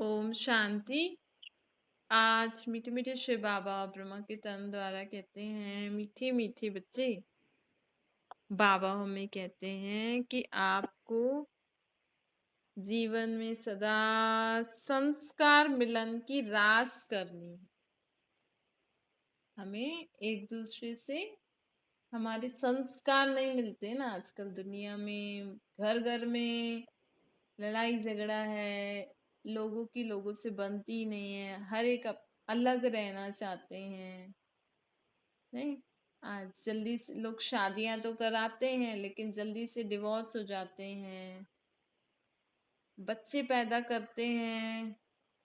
ओम शांति। आज मीठे मीठे शिव बाबा ब्रह्मा के तन द्वारा कहते हैं, मीठे मीठे बच्चे, बाबा हमें कहते हैं कि आपको जीवन में सदा संस्कार मिलन की रास करनी है। हमें एक दूसरे से हमारे संस्कार नहीं मिलते ना। आजकल दुनिया में घर घर में लड़ाई झगड़ा है, लोगों से बनती नहीं है, हर एक अलग रहना चाहते हैं। नहीं, आज जल्दी से लोग शादियां तो कराते हैं लेकिन जल्दी से डिवोर्स हो जाते हैं। बच्चे पैदा करते हैं,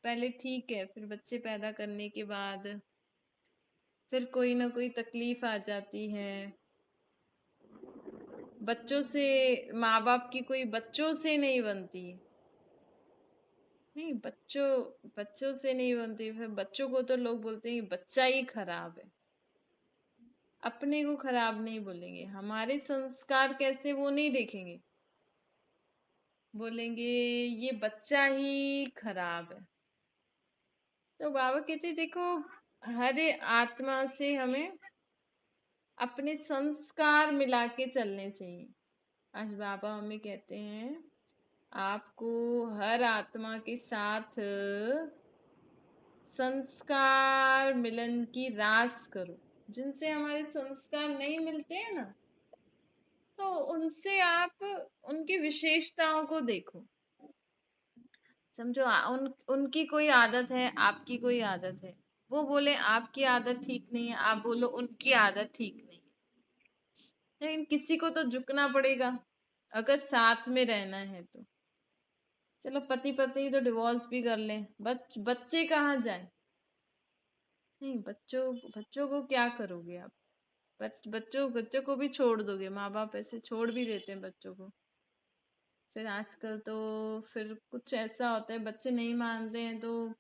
पहले ठीक है, फिर बच्चे पैदा करने के बाद फिर कोई ना कोई तकलीफ आ जाती है। बच्चों से, माँ बाप की कोई बच्चों से नहीं बनती। नहीं, बच्चों से नहीं बनती। फिर बच्चों को तो लोग बोलते हैं कि बच्चा ही खराब है। अपने को खराब नहीं बोलेंगे, हमारे संस्कार कैसे वो नहीं देखेंगे, बोलेंगे ये बच्चा ही खराब है। तो बाबा कहते देखो, हर आत्मा से हमें अपने संस्कार मिला के चलने चाहिए। आज बाबा हमें कहते हैं आपको हर आत्मा के साथ संस्कार मिलन की रास करो। जिनसे हमारे संस्कार नहीं मिलते हैं ना, तो उनसे आप उनकी विशेषताओं को देखो। समझो उनकी कोई आदत है, आपकी कोई आदत है। वो बोले आपकी आदत ठीक नहीं है, आप बोलो उनकी आदत ठीक नहीं है। लेकिन किसी को तो झुकना पड़ेगा अगर साथ में रहना है तो। चलो पति पत्नी तो डिवोर्स भी कर लें, बच्चे कहाँ जाए। नहीं, बच्चों को क्या करोगे आप। बच्चों बच्चों को भी छोड़ दोगे, माँ बाप ऐसे छोड़ भी देते हैं बच्चों को। फिर आजकल तो फिर कुछ ऐसा होता है, बच्चे नहीं मानते हैं तो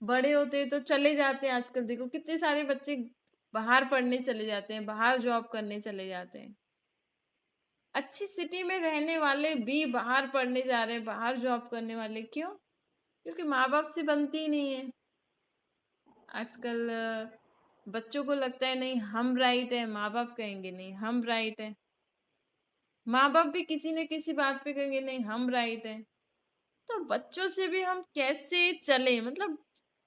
बड़े होते हैं तो चले जाते हैं। आजकल देखो कितने सारे बच्चे बाहर पढ़ने चले जाते हैं, बाहर जॉब करने चले जाते हैं। अच्छी सिटी में रहने वाले भी बाहर पढ़ने जा रहे हैं, बाहर जॉब करने वाले। क्यों? क्योंकि माँ बाप से बनती नहीं है। आजकल बच्चों को लगता है नहीं हम राइट है, माँ बाप कहेंगे नहीं हम राइट है। माँ बाप भी किसी न किसी बात पे कहेंगे नहीं हम राइट है। तो बच्चों से भी हम कैसे चले, मतलब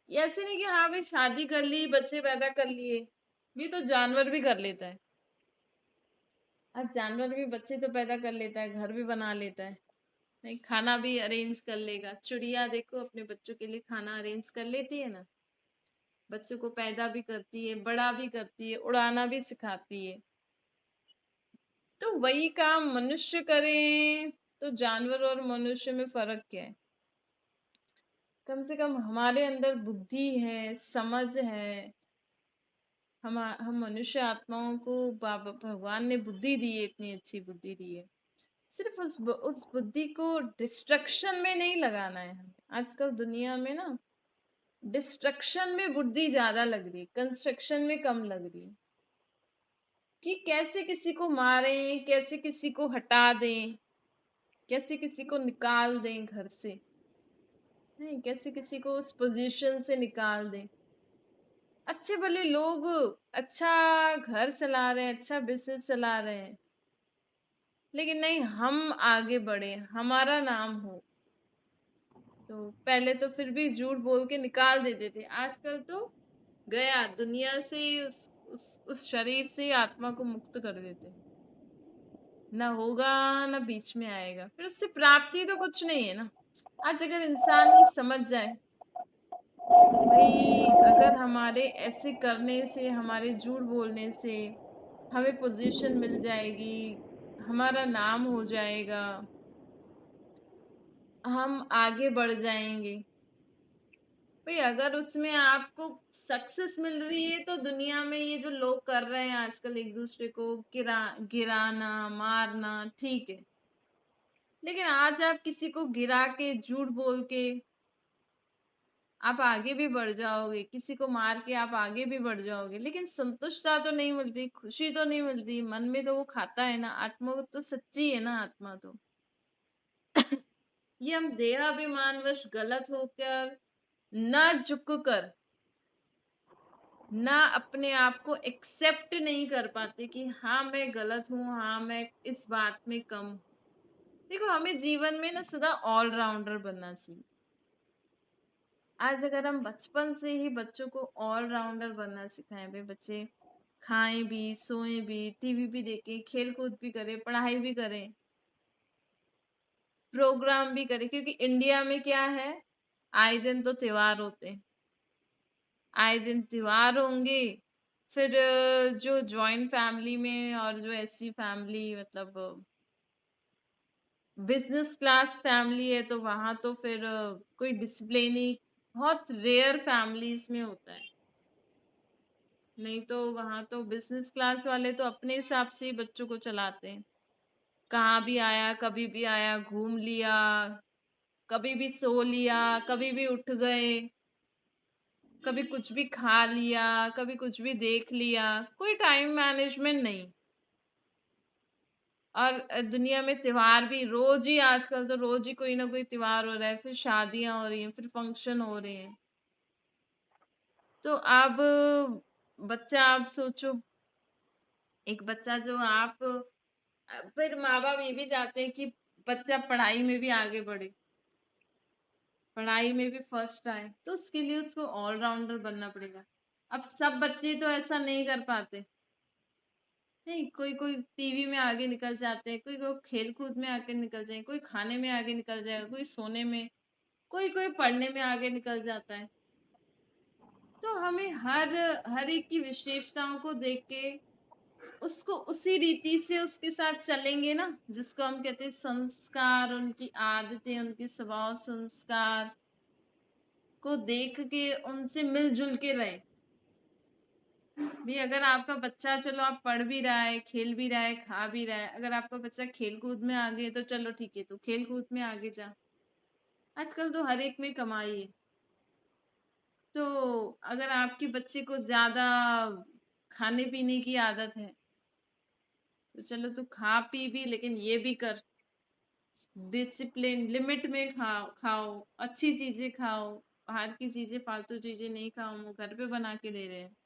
ऐसे नहीं कि हाँ भाई शादी कर ली, बच्चे पैदा कर लिए। ये तो जानवर भी कर लेता है। आज जानवर भी बच्चे तो पैदा कर लेता है, घर भी बना लेता है, नहीं खाना भी अरेंज कर लेगा। चिड़िया देखो अपने बच्चों के लिए खाना अरेंज कर लेती है ना। बच्चों को पैदा भी करती है, बड़ा भी करती है, उड़ाना भी सिखाती है। तो वही काम मनुष्य करें तो जानवर और मनुष्य में फर्क क्या है। कम से कम हमारे अंदर बुद्धि है, समझ है। हम मनुष्य आत्माओं को बाबा भगवान ने बुद्धि दी है, इतनी अच्छी बुद्धि दी है। सिर्फ उस बुद्धि को डिस्ट्रक्शन में नहीं लगाना है हमें। आजकल दुनिया में ना डिस्ट्रक्शन में बुद्धि ज्यादा लग रही है, कंस्ट्रक्शन में कम लग रही है। कि कैसे किसी को मारें, कैसे किसी को हटा दें, कैसे किसी को निकाल दें घर से, नहीं कैसे किसी को उस पोजीशन से निकाल दें। अच्छे भले लोग अच्छा घर चला रहे हैं, अच्छा बिजनेस चला रहे हैं, लेकिन नहीं हम आगे बढ़े, हमारा नाम हो। तो पहले तो फिर भी झूठ बोल के निकाल देते थे, आजकल तो गया दुनिया से ही उस शरीर से ही आत्मा को मुक्त कर देते। ना होगा ना बीच में आएगा, फिर उससे प्राप्ति तो कुछ नहीं है ना। आज अगर इंसान ये समझ जाए भाई, अगर हमारे ऐसे करने से, हमारे झूठ बोलने से हमें पोजीशन मिल जाएगी, हमारा नाम हो जाएगा, हम आगे बढ़ जाएंगे। भाई अगर उसमें आपको सक्सेस मिल रही है तो दुनिया में ये जो लोग कर रहे हैं आजकल एक दूसरे को गिराना मारना, ठीक है। लेकिन आज आप किसी को गिरा के, झूठ बोल के आप आगे भी बढ़ जाओगे, किसी को मार के आप आगे भी बढ़ जाओगे, लेकिन संतुष्टता तो नहीं मिलती, खुशी तो नहीं मिलती। मन में तो वो खाता है ना, आत्मा तो सच्ची है ना आत्मा तो। ये हम देहाभिमानवश गलत होकर ना झुक कर, ना अपने आप को एक्सेप्ट नहीं कर पाते कि हाँ मैं गलत हूँ, हाँ मैं इस बात में कम हूँ। देखो हमें जीवन में ना सदा ऑलराउंडर बनना चाहिए। आज अगर हम बचपन से ही बच्चों को ऑलराउंडर बनना सिखाएं, भाई बच्चे खाएं भी, सोएं भी, टीवी भी देखें, खेल कूद भी करें, पढ़ाई भी करें, प्रोग्राम भी करें, क्योंकि इंडिया में क्या है, आए दिन तो त्योहार होते हैं, आए दिन त्योहार होंगे। फिर जो जॉइंट फैमिली में और जो ऐसी फैमिली मतलब बिजनेस क्लास फैमिली है, तो वहां तो फिर कोई डिसिप्लिन ही बहुत रेयर फैमिलीज में होता है। नहीं तो वहां तो बिजनेस क्लास वाले तो अपने हिसाब से ही बच्चों को चलाते हैं। कहाँ भी आया, कभी भी आया, घूम लिया, कभी भी सो लिया, कभी भी उठ गए, कभी कुछ भी खा लिया, कभी कुछ भी देख लिया, कोई टाइम मैनेजमेंट नहीं। और दुनिया में त्योहार भी रोज ही, आजकल तो रोज ही कोई ना कोई त्योहार हो रहा है, फिर शादियां हो रही हैं, फिर फंक्शन हो रहे हैं। तो अब बच्चा, आप सोचो, एक बच्चा जो आप फिर माँ बाप ये भी चाहते हैं कि बच्चा पढ़ाई में भी आगे बढ़े, पढ़ाई में भी फर्स्ट आए, तो उसके लिए उसको ऑलराउंडर बनना पड़ेगा। अब सब बच्चे तो ऐसा नहीं कर पाते। नहीं, कोई कोई टीवी में आगे निकल जाते हैं, कोई कोई खेल कूद में आगे निकल जाए, कोई खाने में आगे निकल जाएगा, कोई सोने में, कोई कोई पढ़ने में आगे निकल जाता है। तो हमें हर एक की विशेषताओं को देख के उसको उसी रीति से उसके साथ चलेंगे ना, जिसको हम कहते हैं संस्कार, उनकी आदतें, उनके स्वभाव संस्कार को देख के उनसे मिलजुल के रहे। भी अगर आपका बच्चा, चलो आप पढ़ भी रहा है, खेल भी रहा है, खा भी रहा है, अगर आपका बच्चा खेल कूद में आगे है तो चलो ठीक है, तो खेल कूद में आगे जा। आजकल तो हर एक में कमाई है। तो अगर आपके बच्चे को ज्यादा खाने पीने की आदत है, तो चलो तू खा पी भी, लेकिन ये भी कर, डिसिप्लिन लिमिट में खाओ, खाओ अच्छी चीजें खाओ, बाहर की चीजें, फालतू चीजें नहीं खाओ, वो घर पे बना के दे रहे हैं।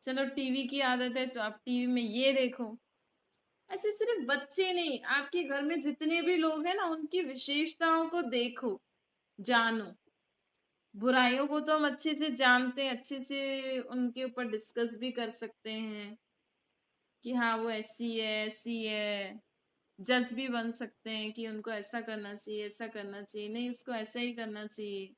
चलो टीवी की आदत है तो आप टीवी में ये देखो। ऐसे सिर्फ बच्चे नहीं, आपके घर में जितने भी लोग हैं ना, उनकी विशेषताओं को देखो, जानो। बुराइयों को तो हम अच्छे से जानते हैं, अच्छे से उनके ऊपर डिस्कस भी कर सकते हैं कि हाँ वो ऐसी है, ऐसी है। जज भी बन सकते हैं कि उनको ऐसा करना चाहिए, ऐसा करना चाहिए, नहीं उसको ऐसा ही करना चाहिए।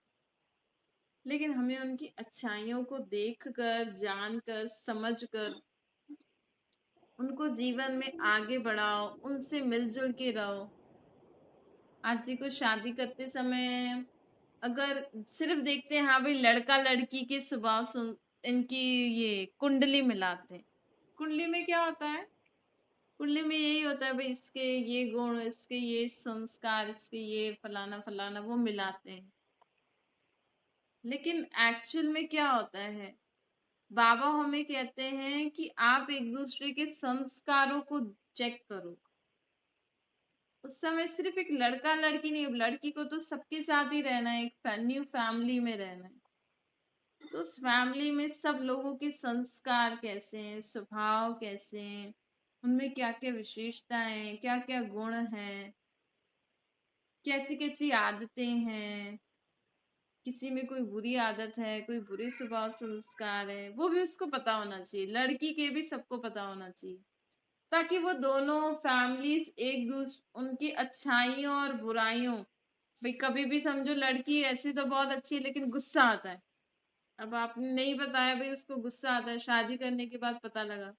लेकिन हमें उनकी अच्छाइयों को देख कर, जान कर, समझ कर उनको जीवन में आगे बढ़ाओ, उनसे मिलजुल के रहो। आज जी को शादी करते समय अगर सिर्फ देखते हैं, हाँ भाई लड़का लड़की के स्वभाव सुन, इनकी ये कुंडली मिलाते हैं। कुंडली में क्या होता है, कुंडली में यही होता है भाई, इसके ये गुण, इसके ये संस्कार, इसके ये फलाना फलाना, वो मिलाते हैं। लेकिन एक्चुअल में क्या होता है, बाबा हमें कहते हैं कि आप एक दूसरे के संस्कारों को चेक करो। उस समय सिर्फ एक लड़का लड़की नहीं, लड़की को तो सबके साथ ही रहना है, एक न्यू फैमिली में रहना है। तो उस फैमिली में सब लोगों के संस्कार कैसे हैं, स्वभाव कैसे हैं, उनमें क्या क्या विशेषताएं हैं, क्या क्या गुण हैं, कैसी कैसी आदतें हैं, किसी में कोई बुरी आदत है, कोई बुरे स्वभाव संस्कार है, वो भी उसको पता होना चाहिए, लड़की के भी सबको पता होना चाहिए। ताकि वो दोनों फैमिलीज एक दूसरे, उनकी अच्छाइयों और बुराइयों, भाई कभी भी समझो लड़की ऐसी तो बहुत अच्छी है लेकिन गुस्सा आता है, अब आपने नहीं बताया भाई उसको गुस्सा आता है, शादी करने के बाद पता लगा।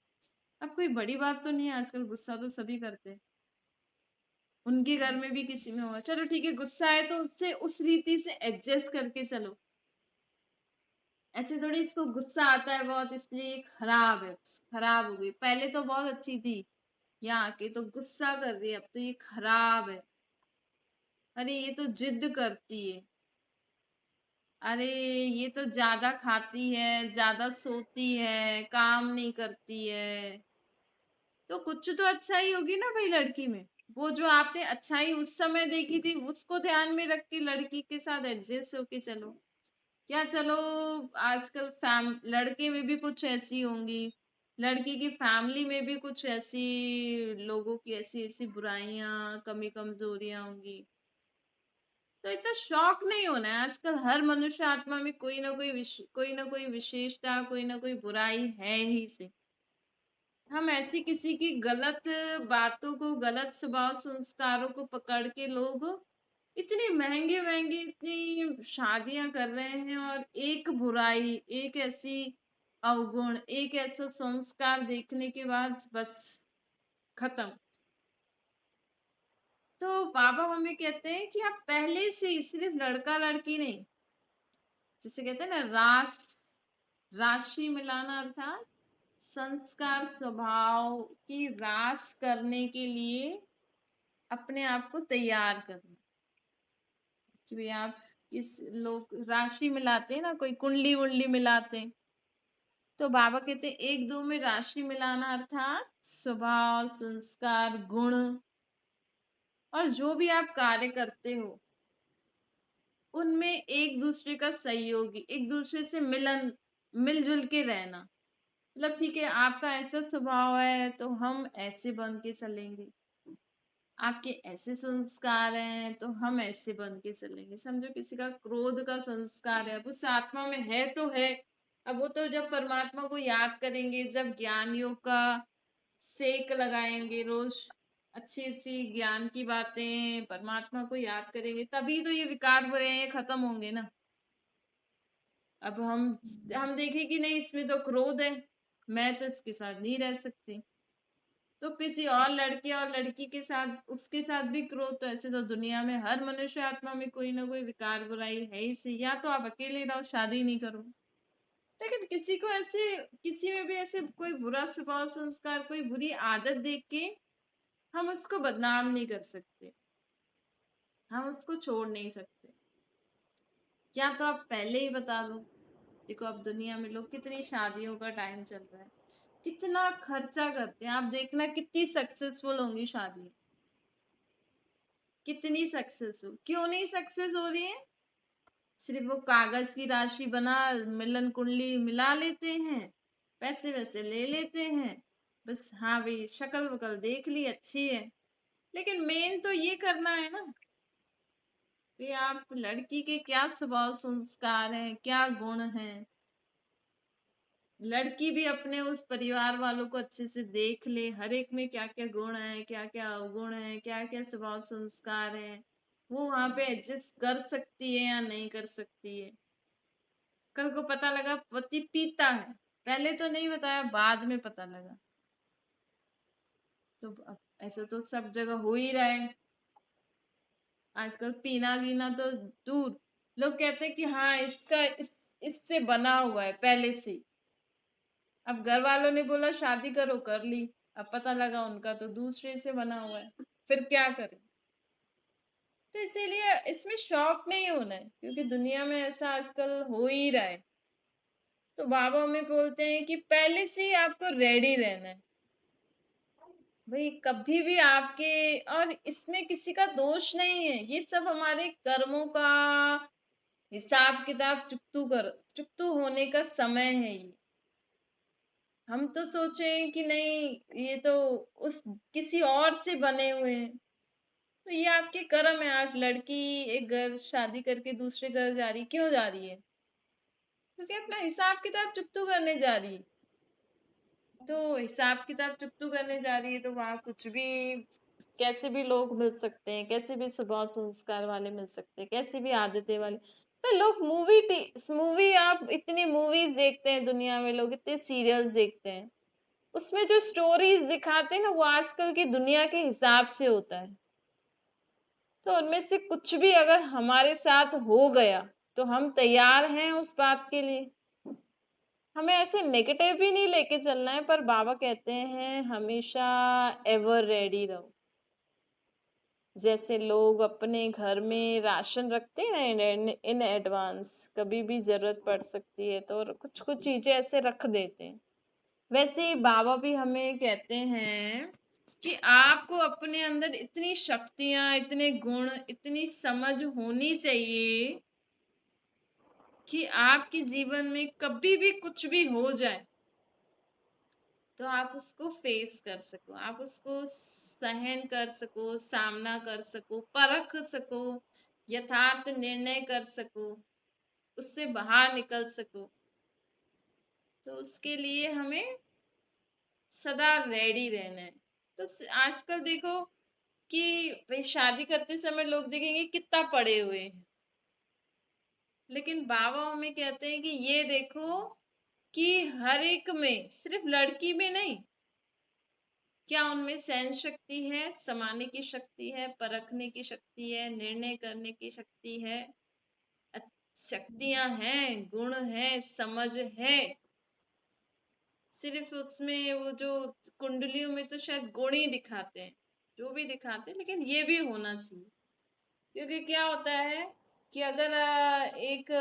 अब कोई बड़ी बात तो नहीं है, आजकल गुस्सा तो सभी करते हैं, उनके घर में भी किसी में होगा, चलो ठीक है गुस्सा है तो उससे उस रीति से एडजस्ट करके चलो। ऐसे थोड़ी इसको गुस्सा आता है बहुत इसलिए ये खराब है, खराब हो गई, पहले तो बहुत अच्छी थी, यहाँ आके तो गुस्सा कर रही है, अब तो ये खराब है, अरे ये तो जिद करती है, अरे ये तो ज्यादा खाती है, ज्यादा सोती है, काम नहीं करती है। तो कुछ तो अच्छाई होगी ना भाई लड़की में, वो जो आपने अच्छाई उस समय देखी थी उसको ध्यान में रख के लड़की के साथ एडजस्ट होके चलो। क्या चलो आजकल लड़के में भी कुछ ऐसी होंगी, लड़की की फैमिली में भी कुछ ऐसी, लोगों की ऐसी ऐसी बुराइयां कमी कमजोरियां होंगी। तो इतना शौक नहीं होना है। आजकल हर मनुष्य आत्मा में कोई ना कोई विशेषता, कोई ना कोई बुराई है ही से। हम ऐसी किसी की गलत बातों को, गलत स्वभाव संस्कारों को पकड़ के लोग इतनी महंगी महंगी इतनी शादियां कर रहे हैं, और एक बुराई, एक ऐसी अवगुण, एक ऐसा संस्कार देखने के बाद बस खत्म। तो बाबा मम्मी कहते हैं कि आप पहले से ही, सिर्फ लड़का लड़की नहीं, जिसे कहते हैं ना रास, राशि मिलाना, अर्थात संस्कार स्वभाव की रास करने के लिए अपने आप को तैयार करना। कि भाई आप किस, लोग राशि मिलाते हैं ना, कोई कुंडली वुंडली मिलाते हैं, तो बाबा कहते हैं एक दो में राशि मिलाना, अर्थात स्वभाव संस्कार गुण, और जो भी आप कार्य करते हो उनमें एक दूसरे का सहयोगी, एक दूसरे से मिलजुल के रहना। मतलब ठीक है, आपका ऐसा स्वभाव है तो हम ऐसे बन के चलेंगे, आपके ऐसे संस्कार हैं तो हम ऐसे बन के चलेंगे। समझो किसी का क्रोध का संस्कार है, अब उस आत्मा में है तो है, अब वो तो जब परमात्मा को याद करेंगे, जब ज्ञान योग का सेक लगाएंगे रोज, अच्छी अच्छी ज्ञान की बातें परमात्मा को याद करेंगे, तभी तो ये विकार बुरे हैं ये खत्म होंगे ना। अब हम देखें कि नहीं, इसमें तो क्रोध है, मैं तो इसके साथ नहीं रह सकती, तो किसी और लड़के और लड़की के साथ, उसके साथ भी क्रोध, तो ऐसे तो दुनिया में हर मनुष्य आत्मा में कोई ना कोई विकार बुराई है ही सही। या तो आप अकेले रहो, शादी नहीं करो, लेकिन किसी को ऐसे, किसी में भी ऐसे कोई बुरा स्वभाव संस्कार, कोई बुरी आदत देख के हम उसको बदनाम नहीं कर सकते, हम उसको छोड़ नहीं सकते। या तो आप पहले ही बता दो। देखो अब दुनिया में लोग, कितनी शादियों का टाइम चल रहा है, कितना खर्चा करते हैं, आप देखना कितनी सक्सेसफुल होंगी शादी, कितनी सक्सेस हो, क्यों नहीं सक्सेस हो रही है? सिर्फ वो कागज की राशि बना, मिलन कुंडली मिला लेते हैं, पैसे वैसे ले लेते हैं, बस हाँ भाई शक्ल वकल देख ली अच्छी है, लेकिन मेन तो ये करना है ना कि आप लड़की के क्या स्वभाव संस्कार हैं, क्या गुण हैं। लड़की भी अपने उस परिवार वालों को अच्छे से देख ले, हर एक में क्या क्या गुण है, क्या क्या अवगुण है, क्या क्या स्वभाव संस्कार है, वो वहां पे एडजस्ट कर सकती है या नहीं कर सकती है। कल को पता लगा पति पीता है, पहले तो नहीं बताया, बाद में पता लगा, तो अब ऐसा तो सब जगह हो ही रहा है। आजकल पीना वीना तो दूर, लोग कहते हैं कि हाँ इसका इससे बना हुआ है पहले से ही। अब घर वालों ने बोला शादी करो, कर ली, अब पता लगा उनका तो दूसरे से बना हुआ है, फिर क्या करें? तो इसीलिए इसमें शौक नहीं होना है, क्योंकि दुनिया में ऐसा आजकल हो ही रहा है। तो बाबा हमें बोलते हैं कि पहले से ही आपको रेडी रहना है। भाई कभी भी आपके, और इसमें किसी का दोष नहीं है, ये सब हमारे कर्मों का हिसाब किताब चुकतू होने का समय है ये। हम तो सोचे कि नहीं ये तो उस किसी और से बने हुए हैं, तो ये आपके कर्म है। आज लड़की एक घर शादी करके दूसरे घर जा रही, क्यों जा रही है? क्योंकि अपना हिसाब किताब चुकतू करने जा रही है। तो हिसाब किताब चुकतू करने जा रही है, तो वहां कुछ भी, कैसे भी लोग मिल सकते हैं, कैसे भी स्वभाव संस्कार वाले मिल सकते हैं, कैसे भी आदतें वाले। तो लोग मूवी, आप इतनी मूवीज देखते हैं दुनिया में, लोग इतने सीरियल्स देखते हैं, उसमें जो स्टोरीज दिखाते हैं ना, वो आजकल की दुनिया के हिसाब से होता है। तो उनमें से कुछ भी अगर हमारे साथ हो गया तो हम तैयार हैं उस बात के लिए। हमें ऐसे नेगेटिव भी नहीं लेके चलना है, पर बाबा कहते हैं हमेशा एवर रेडी रहो। जैसे लोग अपने घर में राशन रखते हैं ना इन एडवांस, कभी भी जरूरत पड़ सकती है तो कुछ कुछ चीजें ऐसे रख देते हैं, वैसे ही बाबा भी हमें कहते हैं कि आपको अपने अंदर इतनी शक्तियां, इतने गुण, इतनी समझ होनी चाहिए कि आपके जीवन में कभी भी कुछ भी हो जाए तो आप उसको फेस कर सको, आप उसको सहन कर सको, सामना कर सको, परख सको, यथार्थ निर्णय कर सको, उससे बाहर निकल सको। तो उसके लिए हमें सदा रेडी रहना है। तो आजकल देखो कि भाई शादी करते समय लोग देखेंगे कितना पढ़े हुए हैं, लेकिन बाबा मम्मी कहते हैं कि ये देखो कि हर एक में, सिर्फ लड़की में नहीं, क्या उनमें सहन शक्ति है, समाने की शक्ति है, परखने की शक्ति है, निर्णय करने की शक्ति है, शक्तियां हैं, गुण है, समझ है। सिर्फ उसमें वो जो कुंडलियों में तो शायद गुण ही दिखाते हैं, जो भी दिखाते हैं, लेकिन ये भी होना चाहिए। क्योंकि क्या होता है कि अगर एक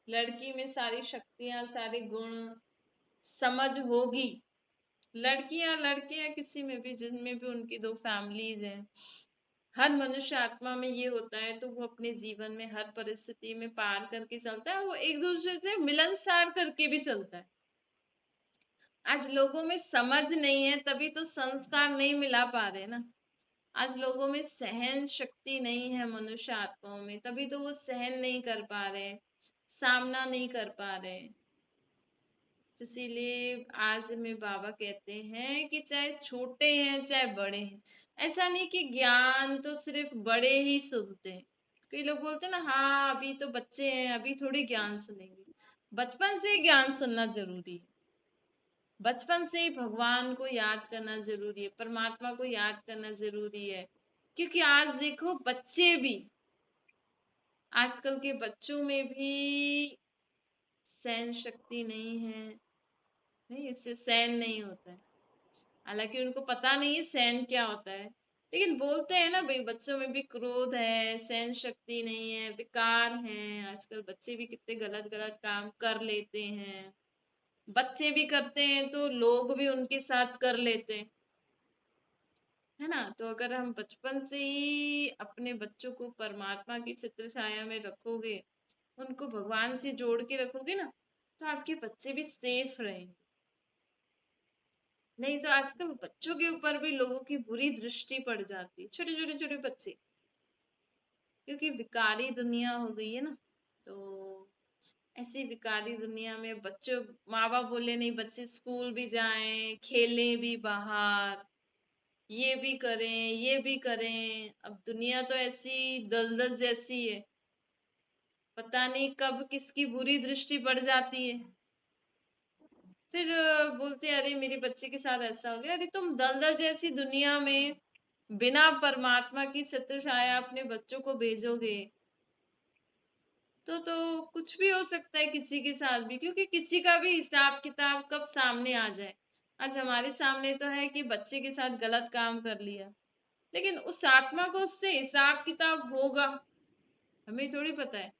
लड़की में सारी शक्तियां, सारे गुण, समझ होगी, लड़कियां लड़कियां किसी में भी, जिनमें भी उनकी दो फैमिलीज हैं, हर मनुष्य आत्मा में ये होता है, तो वो अपने जीवन में हर परिस्थिति में पार करके चलता है, और वो एक दूसरे से मिलनसार करके भी चलता है। आज लोगों में समझ नहीं है, तभी तो संस्कार नहीं मिला पा रहे ना। आज लोगों में सहन शक्ति नहीं है, मनुष्य आत्माओं में, तभी तो वो सहन नहीं कर पा रहे, सामना नहीं कर पा रहे। इसीलिए आज में बाबा कहते हैं कि चाहे छोटे हैं चाहे बड़े हैं, ऐसा नहीं कि ज्ञान तो सिर्फ बड़े ही सुनते हैं। कई लोग बोलते हैं ना, हाँ अभी तो बच्चे हैं, अभी थोड़ी ज्ञान सुनेंगे। बचपन से ही ज्ञान सुनना जरूरी है। बचपन से ही भगवान को याद करना जरूरी है, परमात्मा को याद करना जरूरी है। क्योंकि आज देखो बच्चे भी, आजकल के बच्चों में भी सहन शक्ति नहीं है, नहीं, इससे सहन नहीं होता है। हालांकि उनको पता नहीं है सहन क्या होता है, लेकिन बोलते हैं ना भाई, बच्चों में भी क्रोध है, सहन शक्ति नहीं है, विकार हैं। आजकल बच्चे भी कितने गलत गलत काम कर लेते हैं। बच्चे भी करते हैं तो लोग भी उनके साथ कर लेते हैं, है ना। तो अगर हम बचपन से ही अपने बच्चों को परमात्मा की चित्र छाया में रखोगे, उनको भगवान से जोड़ के रखोगे ना, तो आपके बच्चे भी सेफ रहेंगे। नहीं तो आजकल बच्चों के ऊपर भी लोगों की बुरी दृष्टि पड़ जाती है, छोटे छोटे छोटे बच्चे, क्योंकि विकारी दुनिया हो गई है ना। तो ऐसी विकारी दुनिया में बच्चों, माँ बाप बोले नहीं, बच्चे स्कूल भी जाएं, खेलें भी बाहर, ये भी करें, ये भी करें। अब दुनिया तो ऐसी दलदल जैसी है, पता नहीं कब किसकी बुरी दृष्टि पड़ जाती है। फिर बोलते हैं, अरे मेरे बच्चे के साथ ऐसा हो गया। अरे तुम दलदल जैसी दुनिया में बिना परमात्मा की छत्र छाया अपने बच्चों को भेजोगे, तो कुछ भी हो सकता है किसी के साथ भी, क्योंकि किसी का भी हिसाब किताब कब सामने आ जाए। आज हमारे सामने तो है कि बच्चे के साथ गलत काम कर लिया, लेकिन उस आत्मा को उससे हिसाब किताब होगा, हमें थोड़ी पता है।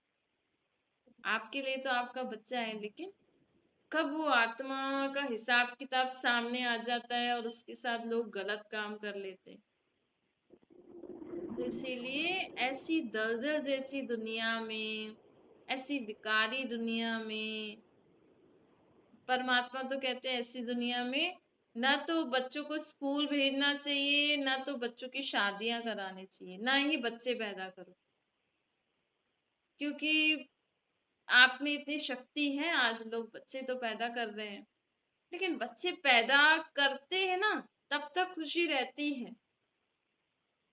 आपके लिए तो आपका बच्चा है, लेकिन कब वो आत्मा का हिसाब किताब सामने आ जाता है और उसके साथ लोग गलत काम कर लेते हैं। तो इसीलिए ऐसी दलदल जैसी दुनिया में, ऐसी विकारी दुनिया में, परमात्मा तो कहते हैं ऐसी दुनिया में ना तो बच्चों को स्कूल भेजना चाहिए, ना तो बच्चों की शादियां करानी चाहिए, ना ही बच्चे पैदा करो। क्योंकि आप में इतनी शक्ति है, आज लोग बच्चे तो पैदा कर रहे हैं, लेकिन बच्चे पैदा करते हैं ना, तब तक खुशी रहती है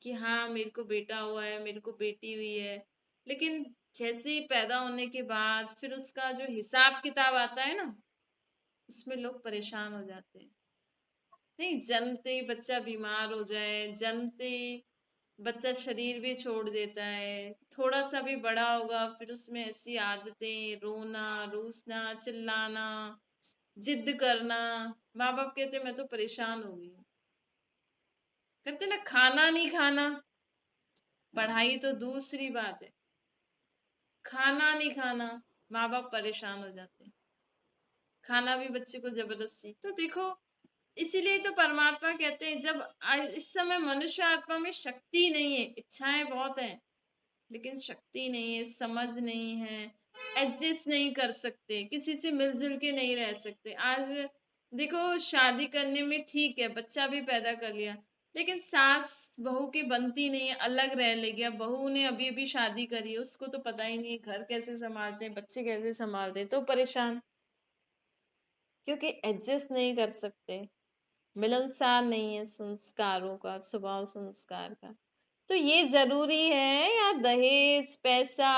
कि हाँ मेरे को बेटा हुआ है, मेरे को बेटी हुई है। लेकिन जैसे ही पैदा होने के बाद फिर उसका जो हिसाब किताब आता है ना, उसमें लोग परेशान हो जाते हैं। नहीं, जन्मते ही बच्चा बीमार हो जाए, जन्मते ही बच्चा शरीर भी छोड़ देता है, थोड़ा सा भी बड़ा होगा फिर उसमें ऐसी आदतें, रोना, रूसना, चिल्लाना, जिद करना। माँ बाप कहते मैं तो परेशान हो गई हूँ। कहते ना, खाना नहीं खाना, पढ़ाई तो दूसरी बात है, खाना नहीं खाना, माँ बाप परेशान हो जाते हैं। खाना भी बच्चे को जबरदस्ती। तो देखो, इसीलिए तो परमात्मा कहते हैं, जब इस समय मनुष्य आत्मा में शक्ति नहीं है, इच्छाएं बहुत है, लेकिन शक्ति नहीं है, समझ नहीं है, एडजस्ट नहीं कर सकते, किसी से मिलजुल के नहीं रह सकते। आज देखो, शादी करने में ठीक है, बच्चा भी पैदा कर लिया, लेकिन सास बहू की बनती नहीं है, अलग रह लेगी। अब बहू ने अभी अभी शादी करी है, उसको तो पता ही नहीं घर कैसे संभालते हैं, बच्चे कैसे संभालते हैं, तो परेशान, क्योंकि एडजस्ट नहीं कर सकते, मिलनसार नहीं है संस्कारों का, स्वभाव संस्कार का। तो ये जरूरी है, या दहेज पैसा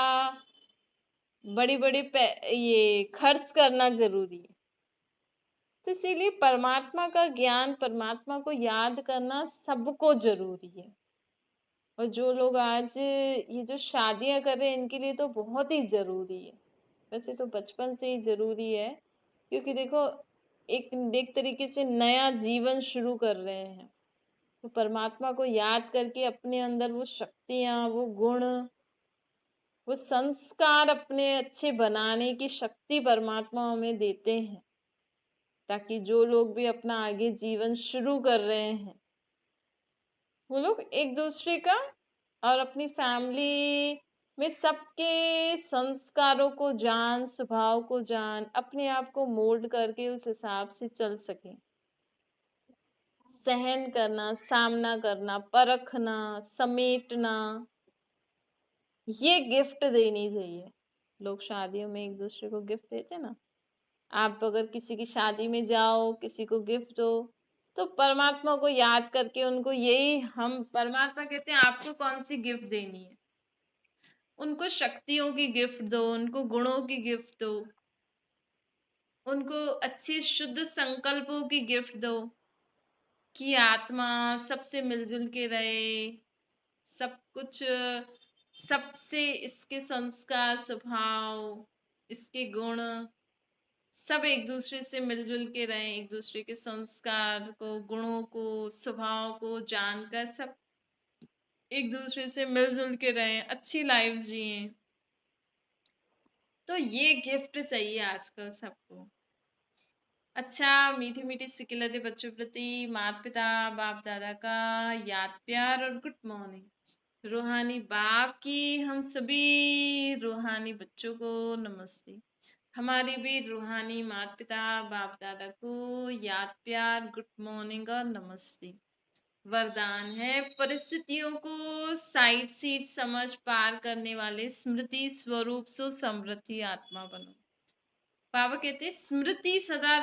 बड़ी बड़ी ये खर्च करना जरूरी है? तो इसीलिए परमात्मा का ज्ञान, परमात्मा को याद करना सबको जरूरी है। और जो लोग आज ये जो शादियां कर रहे हैं, इनके लिए तो बहुत ही जरूरी है। वैसे तो बचपन से ही जरूरी है, क्योंकि देखो, एक एक तरीके से नया जीवन शुरू कर रहे हैं। तो परमात्मा को याद करके अपने अंदर वो शक्तियां, वो गुण, वो संस्कार अपने अच्छे बनाने की शक्ति परमात्मा हमें देते हैं, ताकि जो लोग भी अपना आगे जीवन शुरू कर रहे हैं, वो लोग एक दूसरे का और अपनी फैमिली में सबके संस्कारों को जान, स्वभाव को जान, अपने आप को मोल्ड करके उस हिसाब से चल सके। सहन करना, सामना करना, परखना, समेटना, ये गिफ्ट देनी चाहिए। लोग शादियों में एक दूसरे को गिफ्ट देते ना, आप अगर किसी की शादी में जाओ, किसी को गिफ्ट दो, तो परमात्मा को याद करके उनको यही हम परमात्मा कहते हैं, आपको कौन सी गिफ्ट देनी है? उनको शक्तियों की गिफ्ट दो, उनको गुणों की गिफ्ट दो, उनको अच्छे शुद्ध संकल्पों की गिफ्ट दो, कि आत्मा सबसे मिलजुल के रहे, सब कुछ, सबसे इसके संस्कार, स्वभाव, इसके गुण, सब एक दूसरे से मिलजुल के रहें, एक दूसरे के संस्कार को, गुणों को, स्वभाव को जानकर सब एक दूसरे से मिलजुल के रहें, अच्छी लाइफ जिए। तो ये गिफ्ट चाहिए आजकल सबको। अच्छा, मीठी मीठी सिकिलते बच्चों प्रति माता पिता बाप दादा का याद प्यार और गुड मॉर्निंग। रूहानी बाप की हम सभी रूहानी बच्चों को नमस्ते। हमारी भी रूहानी माता पिता बाप दादा को याद प्यार, गुड मॉर्निंग और नमस्ते। वरदान है, परिस्थितियों को साइड सीट समझ पार करने वाले स्मृति स्वरूप सो समृद्धि आत्मा बनो। बाबा कहते हैं, स्मृति सदा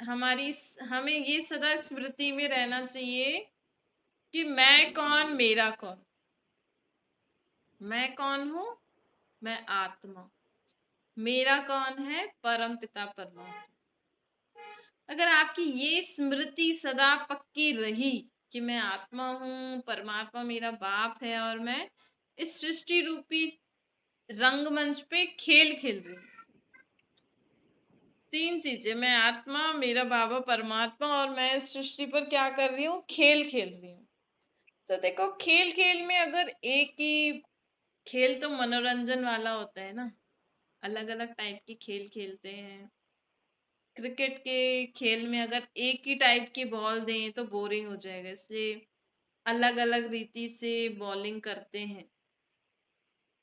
हमारी, हमें ये सदा स्मृति में रहना चाहिए कि मैं कौन, मेरा कौन। मैं कौन हूँ? मैं आत्मा। मेरा कौन है? परम पिता परमात्मा। अगर आपकी ये स्मृति सदा पक्की रही कि मैं आत्मा हूँ, परमात्मा मेरा बाप है, और मैं इस सृष्टि रूपी रंगमंच पे खेल खेल रही हूँ। तीन चीजें, मैं आत्मा, मेरा बाबा परमात्मा, और मैं इस सृष्टि पर क्या कर रही हूँ? खेल खेल रही हूँ। तो देखो, खेल खेल में अगर एक ही खेल, तो मनोरंजन वाला होता है ना, अलग अलग टाइप के खेल खेलते हैं। क्रिकेट के खेल में अगर एक ही टाइप की बॉल दें तो बोरिंग हो जाएगा, इसलिए अलग अलग रीति से बॉलिंग करते हैं,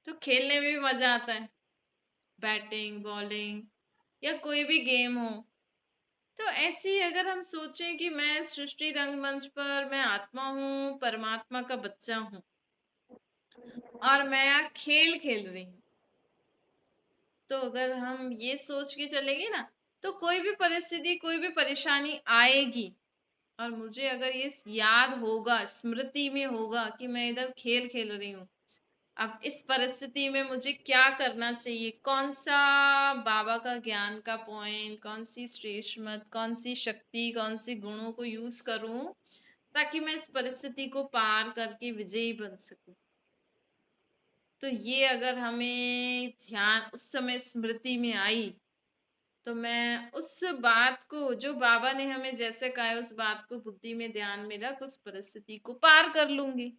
तो खेलने में भी मजा आता है। बैटिंग, बॉलिंग, या कोई भी गेम हो, तो ऐसे ही अगर हम सोचें कि मैं सृष्टि रंगमंच पर मैं आत्मा हूँ, परमात्मा का बच्चा हूँ, और मैं यहाँ खेल खेल रही हूँ, तो अगर हम ये सोच के चलेंगे ना, तो कोई भी परिस्थिति, कोई भी परेशानी आएगी, और मुझे अगर ये याद होगा, स्मृति में होगा कि मैं इधर खेल खेल रही हूँ, अब इस परिस्थिति में मुझे क्या करना चाहिए, कौन सा बाबा का ज्ञान का पॉइंट, कौन सी श्रेष्ठ मत, कौन सी शक्ति, कौन सी गुणों को यूज करूं, ताकि मैं इस परिस्थिति को पार करके विजयी बन सकूं। तो ये अगर हमें ध्यान उस समय स्मृति में आई, तो मैं उस बात को, जो बाबा ने हमें जैसे कहा है, उस बात को बुद्धि में ध्यान में रख उस परिस्थिति को पार कर लूंगी।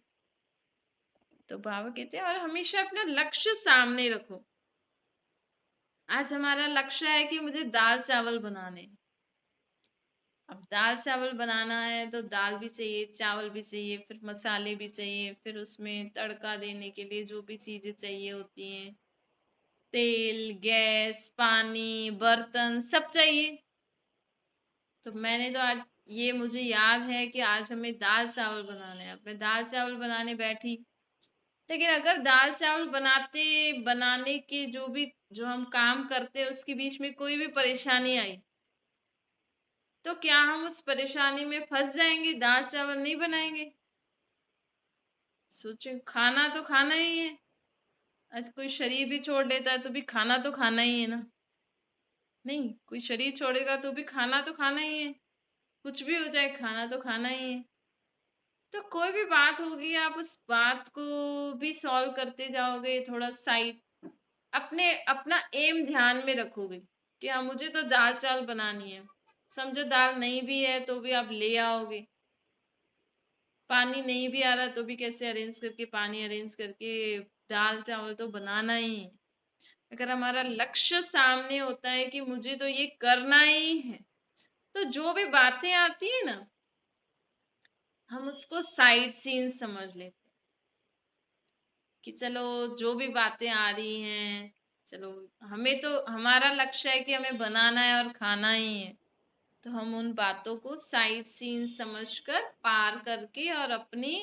तो बाबा कहते हैं, और हमेशा अपना लक्ष्य सामने रखो। आज हमारा लक्ष्य है कि मुझे दाल चावल बनाने, अब अब दाल चावल बनाना है तो दाल भी चाहिए, चावल भी चाहिए, फिर मसाले भी चाहिए, फिर उसमें तड़का देने के लिए जो भी चीजें चाहिए होती हैं, तेल, गैस, पानी, बर्तन सब चाहिए। तो मैंने तो आज, ये मुझे याद है कि आज हमें दाल चावल बनाने हैं, अब मैं दाल चावल बनाने बैठी। लेकिन अगर दाल चावल बनाने के जो हम काम करते हैं उसके बीच में कोई भी परेशानी आई, तो क्या हम उस परेशानी में फंस जाएंगे, दाल चावल नहीं बनाएंगे? सोचो, खाना तो खाना ही है। आज कोई शरीर भी छोड़ देता है तो भी खाना तो खाना ही है ना? नहीं, कोई शरीर छोड़ेगा तो भी खाना तो खाना ही है। कुछ भी हो जाए, खाना तो खाना ही है। तो कोई भी बात होगी, आप उस बात को भी सॉल्व करते जाओगे, थोड़ा साइड अपने अपना एम ध्यान में रखोगे कि हाँ, मुझे तो दाल चावल बनानी है। समझो दाल नहीं भी है तो भी आप ले आओगे, पानी नहीं भी आ रहा तो भी कैसे अरेंज करके, पानी अरेंज करके दाल चावल तो बनाना ही है। अगर हमारा लक्ष्य सामने होता है कि मुझे तो ये करना ही है, तो जो भी बातें आती है ना, हम उसको साइड सीन समझ लेते हैं कि चलो जो भी बातें आ रही हैं, चलो हमें तो हमारा लक्ष्य है कि हमें बनाना है और खाना ही है। तो हम उन बातों को साइड सीन समझकर पार करके और अपनी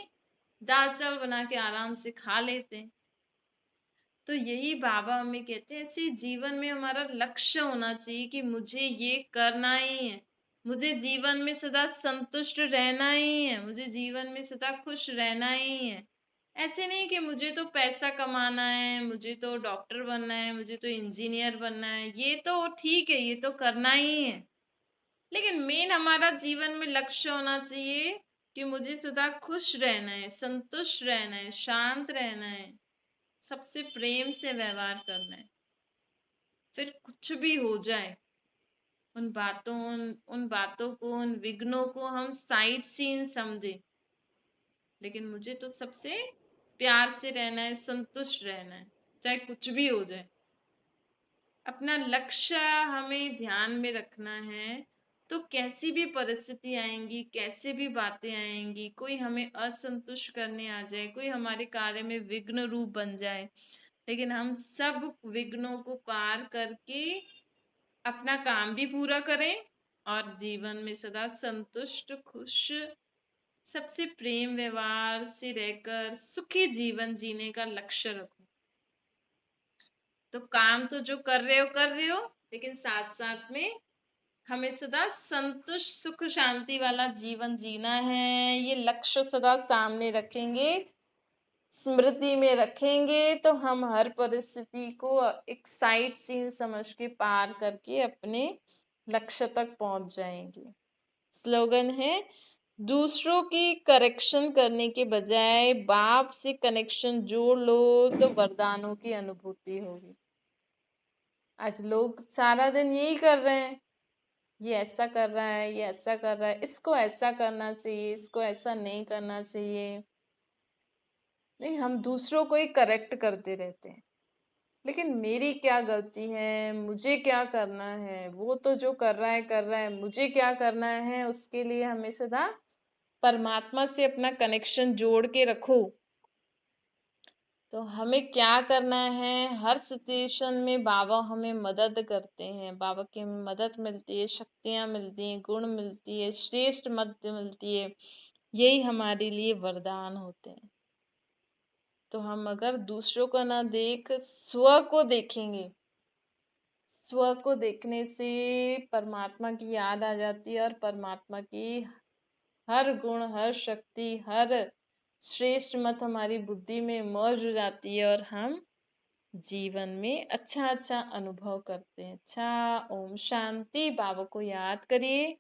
दाल चावल बना के आराम से खा लेते हैं। तो यही बाबा हमें कहते हैं, ऐसे जीवन में हमारा लक्ष्य होना चाहिए कि मुझे ये करना ही है, मुझे जीवन में सदा संतुष्ट रहना ही है, मुझे जीवन में सदा खुश रहना ही है। ऐसे नहीं कि मुझे तो पैसा कमाना है, मुझे तो डॉक्टर बनना है, मुझे तो इंजीनियर बनना है। ये तो ठीक है, ये तो करना ही है, लेकिन मेन हमारा जीवन में लक्ष्य होना चाहिए कि मुझे सदा खुश रहना है, संतुष्ट रहना है, शांत रहना है, सबसे प्रेम से व्यवहार करना है। फिर कुछ भी हो जाए, उन बातों को, उन विघ्नों को हम साइड सीन समझे, लेकिन मुझे तो सबसे प्यार से रहना है, संतुष्ट रहना है, चाहे कुछ भी हो जाए। अपना लक्ष्य हमें ध्यान में रखना है। तो कैसी भी परिस्थिति आएंगी, कैसे भी बातें आएंगी, कोई हमें असंतुष्ट करने आ जाए, कोई हमारे कार्य में विघ्न रूप बन जाए, लेकिन हम सब विघ्नों को पार करके अपना काम भी पूरा करें और जीवन में सदा संतुष्ट, खुश, सबसे प्रेम व्यवहार से रहकर सुखी जीवन जीने का लक्ष्य रखो। तो काम तो जो कर रहे हो, लेकिन साथ साथ में हमें सदा संतुष्ट, सुख, शांति वाला जीवन जीना है। ये लक्ष्य सदा सामने रखेंगे, स्मृति में रखेंगे, तो हम हर परिस्थिति को एक साइड सीन समझ के पार करके अपने लक्ष्य तक पहुंच जाएंगे। स्लोगन है, दूसरों की करेक्शन करने के बजाय बाप से कनेक्शन जोड़ लो तो वरदानों की अनुभूति होगी। आज लोग सारा दिन यही कर रहे हैं, ये ऐसा कर रहा है, ये ऐसा कर रहा है, इसको ऐसा करना चाहिए, इसको ऐसा नहीं करना चाहिए। नहीं, हम दूसरों को ही करेक्ट करते रहते हैं, लेकिन मेरी क्या गलती है, मुझे क्या करना है, वो तो जो कर रहा है, मुझे क्या करना है, उसके लिए हमें सदा परमात्मा से अपना कनेक्शन जोड़ के रखो। तो हमें क्या करना है, हर सिचुएशन में बाबा हमें मदद करते हैं, बाबा की हमें मदद मिलती है, शक्तियां मिलती हैं, गुण मिलती है, श्रेष्ठ मत मिलती है। यही हमारे लिए वरदान होते हैं। तो हम अगर दूसरों को ना देख स्व को देखेंगे, स्व को देखने से परमात्मा की याद आ जाती है, और परमात्मा की हर गुण, हर शक्ति, हर श्रेष्ठ मत हमारी बुद्धि में मर्ज हो जाती है, और हम जीवन में अच्छा अच्छा अनुभव करते हैं। अच्छा, ओम शांति। बाबा को याद करिए।